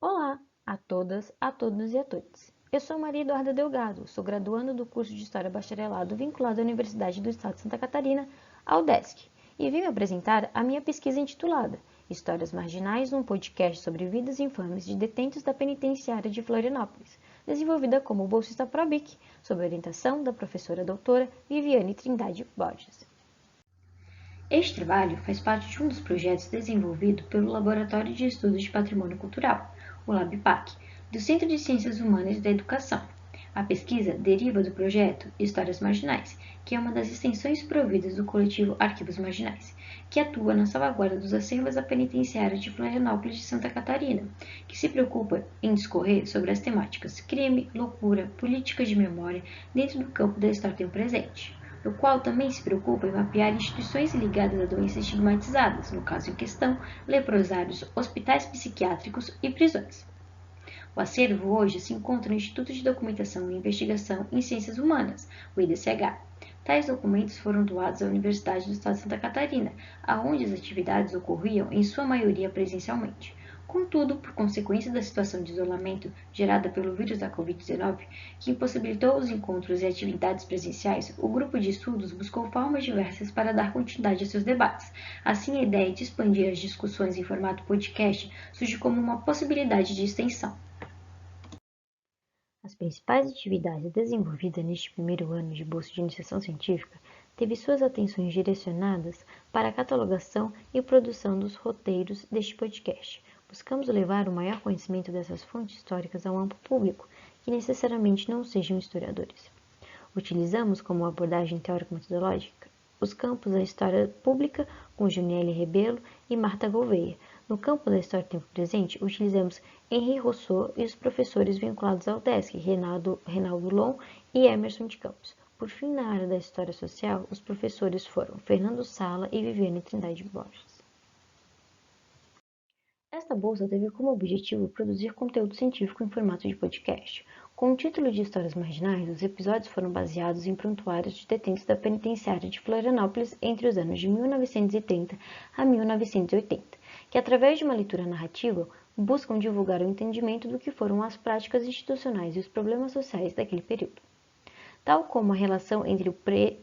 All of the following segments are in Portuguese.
Olá a todas, a todos e a todos. Eu sou Maria Eduarda Delgado, sou graduanda do curso de História Bacharelado vinculado à Universidade do Estado de Santa Catarina, a UDESC, e vim apresentar a minha pesquisa intitulada Histórias Marginais, um podcast sobre vidas infames de detentos da penitenciária de Florianópolis, desenvolvida como bolsista ProBic, sob orientação da professora doutora Viviane Trindade Borges. Este trabalho faz parte de um dos projetos desenvolvido pelo Laboratório de Estudos de Patrimônio Cultural, o LabPac, do Centro de Ciências Humanas e da Educação. A pesquisa deriva do projeto Histórias Marginais, que é uma das extensões providas do coletivo Arquivos Marginais, que atua na salvaguarda dos acervos da penitenciária de Florianópolis de Santa Catarina, que se preocupa em discorrer sobre as temáticas crime, loucura, política de memória dentro do campo da história do presente, no qual também se preocupa em mapear instituições ligadas a doenças estigmatizadas, no caso em questão, leprosários, hospitais psiquiátricos e prisões. O acervo hoje se encontra no Instituto de Documentação e Investigação em Ciências Humanas, o IDCH. Tais documentos foram doados à Universidade do Estado de Santa Catarina, aonde as atividades ocorriam em sua maioria presencialmente. Contudo, por consequência da situação de isolamento gerada pelo vírus da Covid-19, que impossibilitou os encontros e atividades presenciais, o grupo de estudos buscou formas diversas para dar continuidade a seus debates. Assim, a ideia de expandir as discussões em formato podcast surge como uma possibilidade de extensão. As principais atividades desenvolvidas neste primeiro ano de bolsa de iniciação científica teve suas atenções direcionadas para a catalogação e produção dos roteiros deste podcast. Buscamos levar o maior conhecimento dessas fontes históricas ao amplo público, que necessariamente não sejam historiadores. Utilizamos como abordagem teórico-metodológica os campos da história pública com Juniele Rebelo e Marta Gouveia. No campo da história do tempo presente, utilizamos Henri Rousseau e os professores vinculados ao UDESC, Reinaldo Lon e Emerson de Campos. Por fim, na área da história social, os professores foram Fernando Sala e Viviane Trindade Borges. Esta bolsa teve como objetivo produzir conteúdo científico em formato de podcast. Com o título de Histórias Marginais, os episódios foram baseados em prontuários de detentos da penitenciária de Florianópolis entre os anos de 1930 a 1980, que através de uma leitura narrativa buscam divulgar o entendimento do que foram as práticas institucionais e os problemas sociais daquele período, tal como a relação entre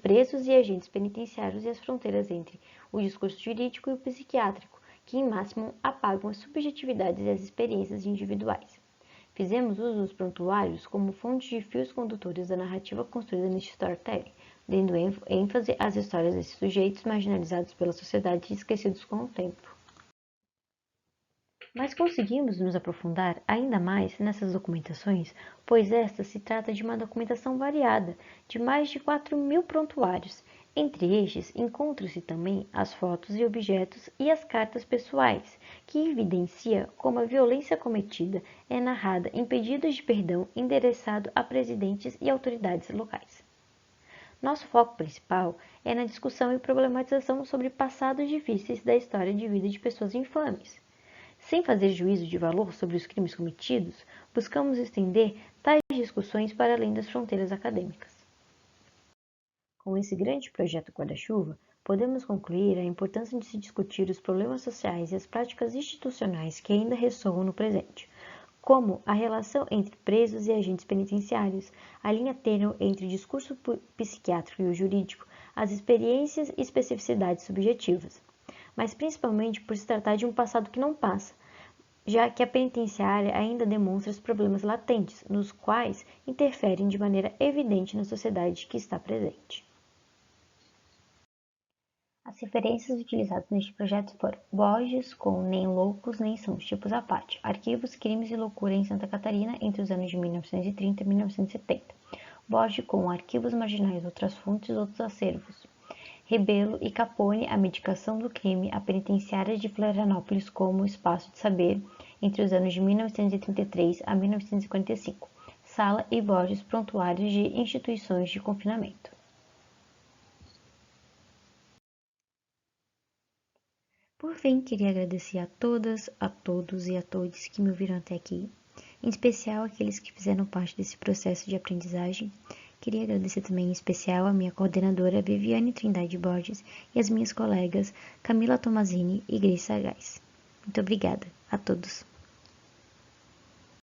presos e agentes penitenciários e as fronteiras entre o discurso jurídico e o psiquiátrico, que em máximo apagam as subjetividades e as experiências individuais. Fizemos uso dos prontuários como fonte de fios condutores da narrativa construída neste storytelling, dando ênfase às histórias desses sujeitos marginalizados pela sociedade e esquecidos com o tempo. Mas conseguimos nos aprofundar ainda mais nessas documentações, pois esta se trata de uma documentação variada, de mais de 4.000 prontuários. Entre estes, encontram-se também as fotos e objetos e as cartas pessoais, que evidencia como a violência cometida é narrada em pedidos de perdão endereçado a presidentes e autoridades locais. Nosso foco principal é na discussão e problematização sobre passados difíceis da história de vida de pessoas infames. Sem fazer juízo de valor sobre os crimes cometidos, buscamos estender tais discussões para além das fronteiras acadêmicas. Com esse grande projeto guarda-chuva, podemos concluir a importância de se discutir os problemas sociais e as práticas institucionais que ainda ressoam no presente, como a relação entre presos e agentes penitenciários, a linha tênue entre o discurso psiquiátrico e o jurídico, as experiências e especificidades subjetivas, mas principalmente por se tratar de um passado que não passa, já que a penitenciária ainda demonstra os problemas latentes, nos quais interferem de maneira evidente na sociedade que está presente. As referências utilizadas neste projeto foram Borges, com Nem Loucos Nem São os Tipos à Parte, Arquivos, Crimes e Loucura em Santa Catarina entre os anos de 1930 e 1970, Borges com Arquivos Marginais, Outras Fontes, Outros Acervos, Rebelo e Capone, A Medicação do Crime, a Penitenciária de Florianópolis como Espaço de Saber, entre os anos de 1933 a 1945, Sala e Borges, Prontuários de Instituições de Confinamento. Por fim, queria agradecer a todas, a todos e a todos que me ouviram até aqui, em especial aqueles que fizeram parte desse processo de aprendizagem. Queria agradecer também em especial a minha coordenadora Viviane Trindade Borges e as minhas colegas Camila Tomazini e Grace Sagaz. Muito obrigada a todos.